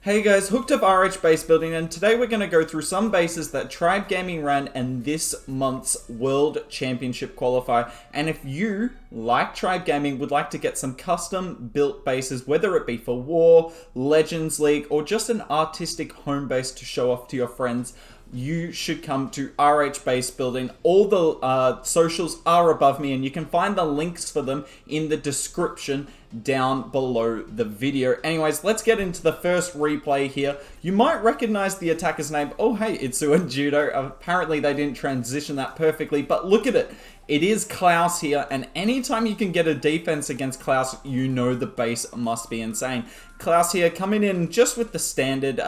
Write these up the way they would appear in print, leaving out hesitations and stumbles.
Hey guys, Hooked Up RH base building, and today we're going to go through some bases that Tribe Gaming ran in this month's World Championship qualifier. And if you, like Tribe Gaming, would like to get some custom built bases, whether it be for War, Legends League, or just an artistic home base to show off to your friends, you should come to RH Base Building. All the socials are above me, and you can find the links for them in the description down below the video. Anyways, let's get into the first replay here. You might recognize the attacker's name. Oh, hey, Itsu and Judo. Apparently, they didn't transition that perfectly, but look at it. It is Klaus here, and anytime you can get a defense against Klaus, you know the base must be insane. Klaus here coming in just with the standard,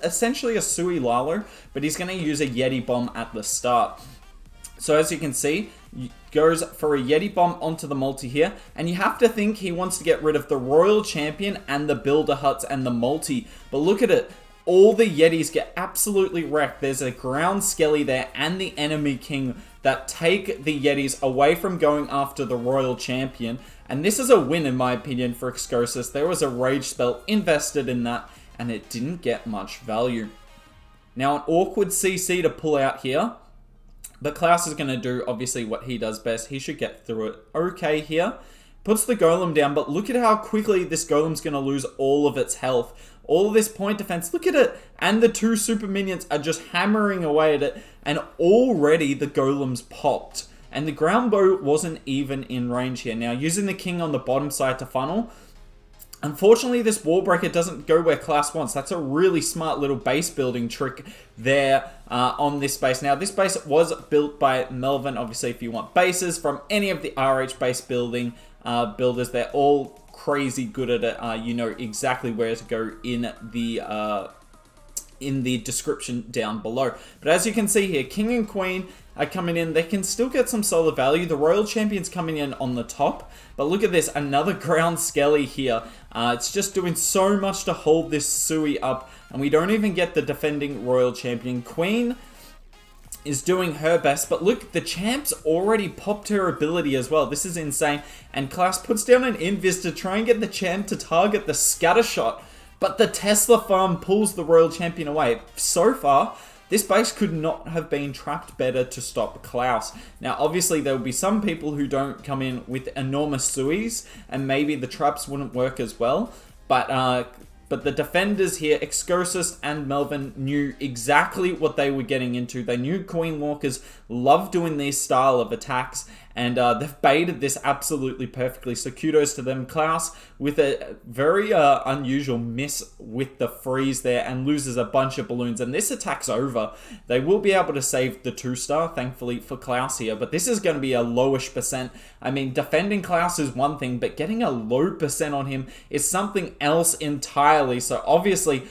essentially a Sui Lalo, but he's going to use a Yeti Bomb at the start. So as you can see, goes for a Yeti Bomb onto the multi here, and you have to think he wants to get rid of the Royal Champion and the Builder Huts and the multi, but look at it. All the Yetis get absolutely wrecked. There's a Ground Skelly there and the Enemy King that take the Yetis away from going after the Royal Champion. And this is a win, in my opinion, for Excosis. There was a Rage spell invested in that, and it didn't get much value. Now, an awkward CC to pull out here. But Klaus is going to do, obviously, what he does best. He should get through it okay here. Puts the Golem down, but look at how quickly this Golem's going to lose all of its health. All of this point defense, look at it. And the two super minions are just hammering away at it. And already the Golem's popped. And the ground bow wasn't even in range here. Now, using the King on the bottom side to funnel. Unfortunately, this wall breaker doesn't go where Klaus wants. That's a really smart little base building trick there on this base. Now, this base was built by Melvin. Obviously, if you want bases from any of the RH base building builders, they're all crazy good at it. You know exactly where to go in the description down below. But as you can see here, King and Queen are coming in. They can still get some solid value. The Royal Champion's coming in on the top. But look at this, another Ground Skelly here. It's just doing so much to hold this Sui up. And we don't even get the defending Royal Champion. Queen is doing her best, but look, the champ's already popped her ability as well. This is insane. And Klaus puts down an invis to try and get the champ to target the scatter shot, but the Tesla farm pulls the Royal Champion away. So far, this base could not have been trapped better to stop Klaus. Now, obviously, there will be some people who don't come in with enormous Suis, and maybe the traps wouldn't work as well, but the defenders here, Excosis and Melvin, knew exactly what they were getting into. They knew Queen Walkers love doing these style of attacks, and they've baited this absolutely perfectly. So kudos to them. Klaus with a very unusual miss with the freeze there and loses a bunch of balloons. And this attack's over. They will be able to save the 2-star, thankfully, for Klaus here. But this is going to be a lowish percent. I mean, defending Klaus is one thing, but getting a low percent on him is something else entirely. So obviously,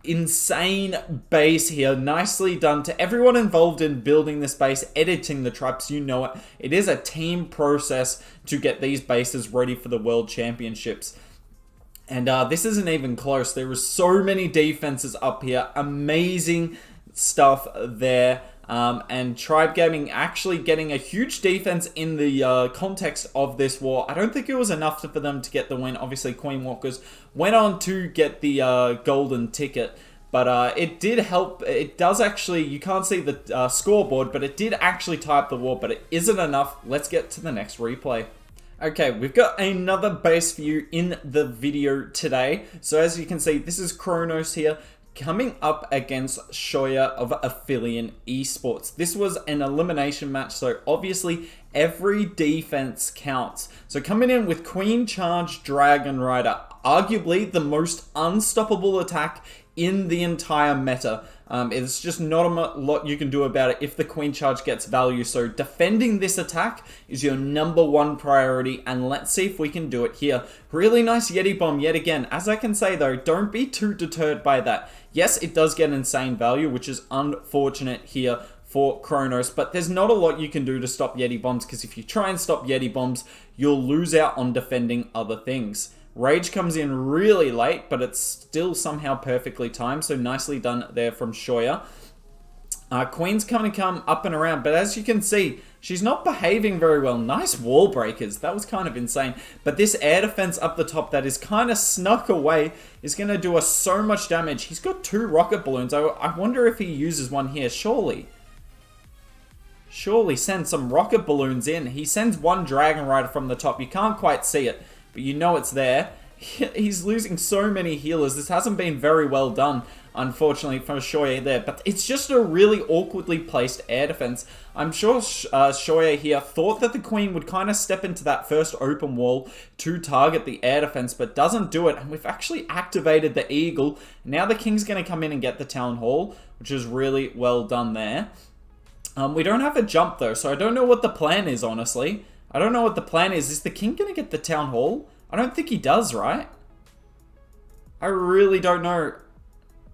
insane base here. Nicely done to everyone involved in building this base, editing the traps. You know it. It is a team process to get these bases ready for the World Championships. And this isn't even close. There are so many defenses up here. Amazing stuff there. And Tribe Gaming actually getting a huge defense in the context of this war. I don't think it was enough for them to get the win. Obviously, Queen Walkers went on to get the golden ticket. But it did help. It does actually, you can't see the scoreboard, but it did actually tie up the war. But it isn't enough. Let's get to the next replay. Okay, we've got another base for you in the video today. So as you can see, this is Kronos here, coming up against Shoya of Aphelion Esports. This was an elimination match, so obviously every defense counts. So coming in with Queen Charge Dragon Rider, arguably the most unstoppable attack in the entire meta. It's just not a lot you can do about it if the Queen Charge gets value. So defending this attack is your #1 priority, and let's see if we can do it here. Really nice Yeti Bomb yet again. As I can say though, don't be too deterred by that. Yes, it does get insane value, which is unfortunate here for Kronos, but there's not a lot you can do to stop Yeti Bombs, because if you try and stop Yeti Bombs, you'll lose out on defending other things. Rage comes in really late, but it's still somehow perfectly timed, so nicely done there from Shoya. Queen's going to come up and around, but as you can see, she's not behaving very well. Nice wall breakers. That was kind of insane. But this air defense up the top that is kind of snuck away is going to do us so much damage. He's got 2 rocket balloons. I wonder if he uses one here. Surely send some rocket balloons in. He sends 1 Dragon Rider from the top. You can't quite see it, but you know it's there. He's losing so many healers. This hasn't been very well done, unfortunately, for Shoya there. But it's just a really awkwardly placed air defense. I'm sure Shoya here thought that the Queen would kind of step into that first open wall to target the air defense, but doesn't do it. And we've actually activated the Eagle. Now the King's going to come in and get the Town Hall, which is really well done there. We don't have a jump, though, so I don't know what the plan is, honestly. I don't know what the plan is. Is the King going to get the Town Hall? I don't think he does, right? I really don't know.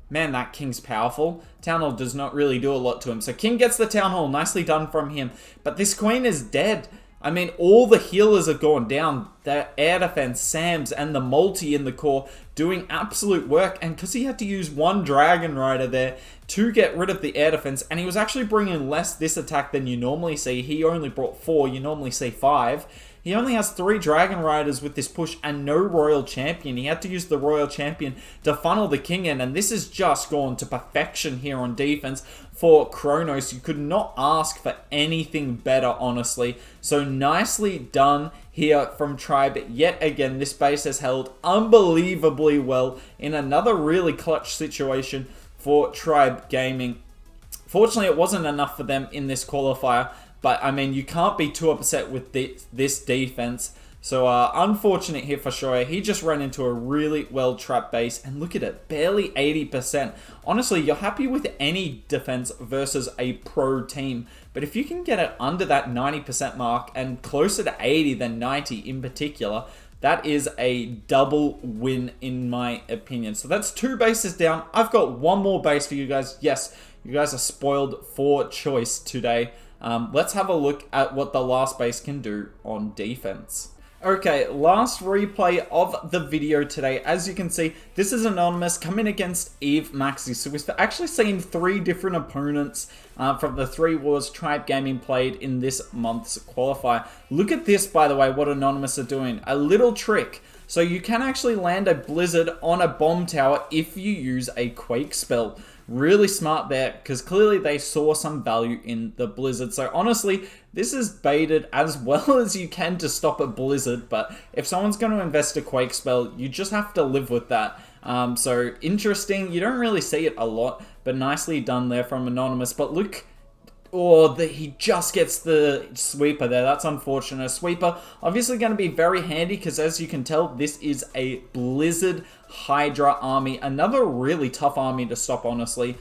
Man, that King's powerful. Town Hall does not really do a lot to him. So King gets the Town Hall. Nicely done from him. But this Queen is dead. I mean, all the healers have gone down. The air defense, Sam's, and the multi in the core doing absolute work. And because he had to use 1 Dragon Rider there to get rid of the air defense, and he was actually bringing less this attack than you normally see. He only brought 4. You normally see 5. He only has 3 Dragon Riders with this push and no Royal Champion. He had to use the Royal Champion to funnel the King in, and this has just gone to perfection here on defense for Kronos. You could not ask for anything better, honestly. So nicely done here from Tribe. Yet again, this base has held unbelievably well in another really clutch situation for Tribe Gaming. Fortunately, it wasn't enough for them in this qualifier. But, I mean, you can't be too upset with this defense. So, unfortunate here for Shoya. He just ran into a really well-trapped base. And look at it, barely 80%. Honestly, you're happy with any defense versus a pro team. But if you can get it under that 90% mark and closer to 80 than 90 in particular, that is a double win in my opinion. So, that's 2 bases down. I've got 1 more base for you guys. Yes, you guys are spoiled for choice today. Let's have a look at what the last base can do on defense. Okay, last replay of the video today. As you can see, this is Anonymous coming against Eve Maxi. So we've actually seen 3 different opponents from the 3 wars Tribe Gaming played in this month's qualifier. Look at this, by the way, what Anonymous are doing. A little trick. So you can actually land a Blizzard on a bomb tower if you use a Quake spell. Really smart there, because clearly they saw some value in the Blizzard. So honestly, this is baited as well as you can to stop a Blizzard, but if someone's going to invest a Quake spell, you just have to live with that. So interesting. You don't really see it a lot, but nicely done there from Anonymous. But look, he just gets the sweeper there. That's unfortunate. Sweeper obviously going to be very handy because, as you can tell, this is a Blizzard Hydra army. Another really tough army to stop, honestly.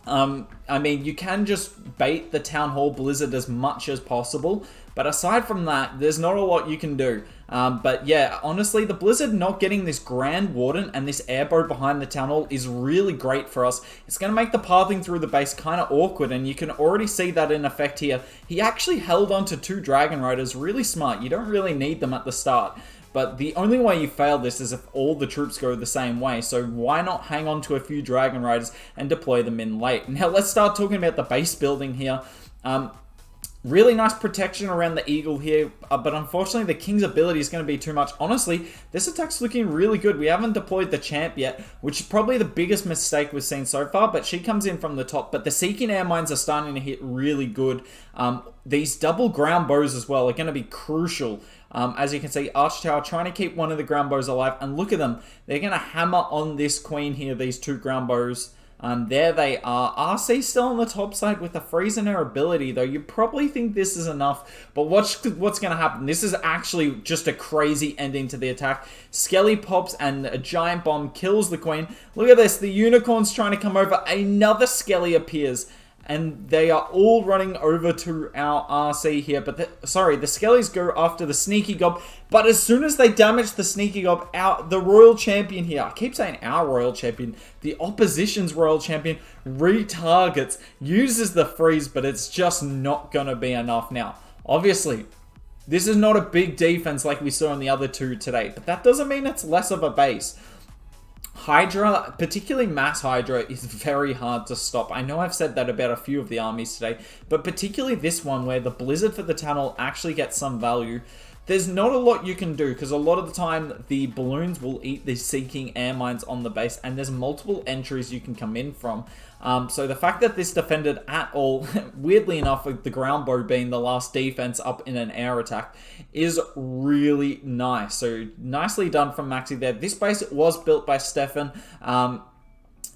I mean, you can just bait the Town Hall Blizzard as much as possible, but aside from that, there's not a lot you can do. But yeah, honestly, the Blizzard not getting this Grand Warden and this airboat behind the Town Hall is really great for us. It's going to make the pathing through the base kind of awkward, and you can already see that in effect here. He actually held on to 2 Dragon Riders. Really smart. You don't really need them at the start. But the only way you fail this is if all the troops go the same way. So why not hang on to a few Dragon Riders and deploy them in late? Now let's start talking about the base building here. Really nice protection around the Eagle here, but unfortunately the King's ability is going to be too much. Honestly, this attack's looking really good. We haven't deployed the Champ yet, which is probably the biggest mistake we've seen so far, but she comes in from the top. But the Seeking Air Mines are starting to hit really good. These double ground bows as well are going to be crucial. As you can see, Arch Tower trying to keep one of the ground bows alive, and look at them. They're going to hammer on this Queen here, these 2 ground bows. There they are. RC still on the top side with the freeze in her ability, though. You probably think this is enough, but watch what's going to happen. This is actually just a crazy ending to the attack. Skelly pops and a giant bomb kills the Queen. Look at this. The Unicorn's trying to come over. Another Skelly appears, and they are all running over to our RC here. But the Skellies go after the Sneaky Gob. But as soon as they damage the Sneaky Gob, the Royal Champion here, I keep saying our Royal Champion, the opposition's Royal Champion retargets, uses the freeze, but it's just not going to be enough. Now, obviously, this is not a big defense like we saw in the other 2 today, but that doesn't mean it's less of a base. Hydra, particularly Mass Hydra, is very hard to stop. I know I've said that about a few of the armies today, but particularly this one where the Blizzard for the Town Hall actually gets some value. There's not a lot you can do because a lot of the time the balloons will eat the Seeking Air Mines on the base, and there's multiple entries you can come in from. So the fact that this defended at all, weirdly enough, with the ground bow being the last defense up in an air attack, is really nice. So nicely done from Maxi there. This base was built by Stephan.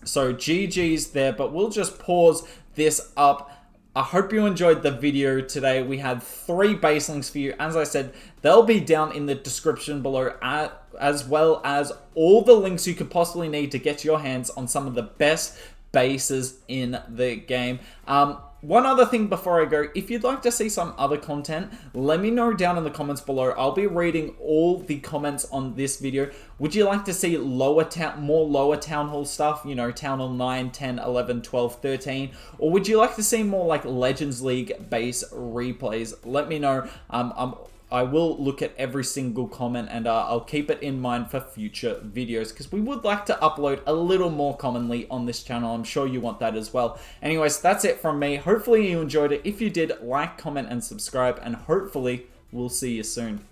So GG's there, but we'll just pause this up. I hope you enjoyed the video today. We had 3 base links for you. As I said, they'll be down in the description below, as well as all the links you could possibly need to get your hands on some of the best bases in the game. One other thing before I go, if you'd like to see some other content, let me know down in the comments below. I'll be reading all the comments on this video. Would you like to see more lower town hall stuff? You know, Town Hall 9, 10, 11, 12, 13? Or would you like to see more like Legends League base replays? Let me know. I will look at every single comment, and I'll keep it in mind for future videos because we would like to upload a little more commonly on this channel. I'm sure you want that as well. Anyways, that's it from me. Hopefully you enjoyed it. If you did, like, comment, and subscribe, and hopefully we'll see you soon.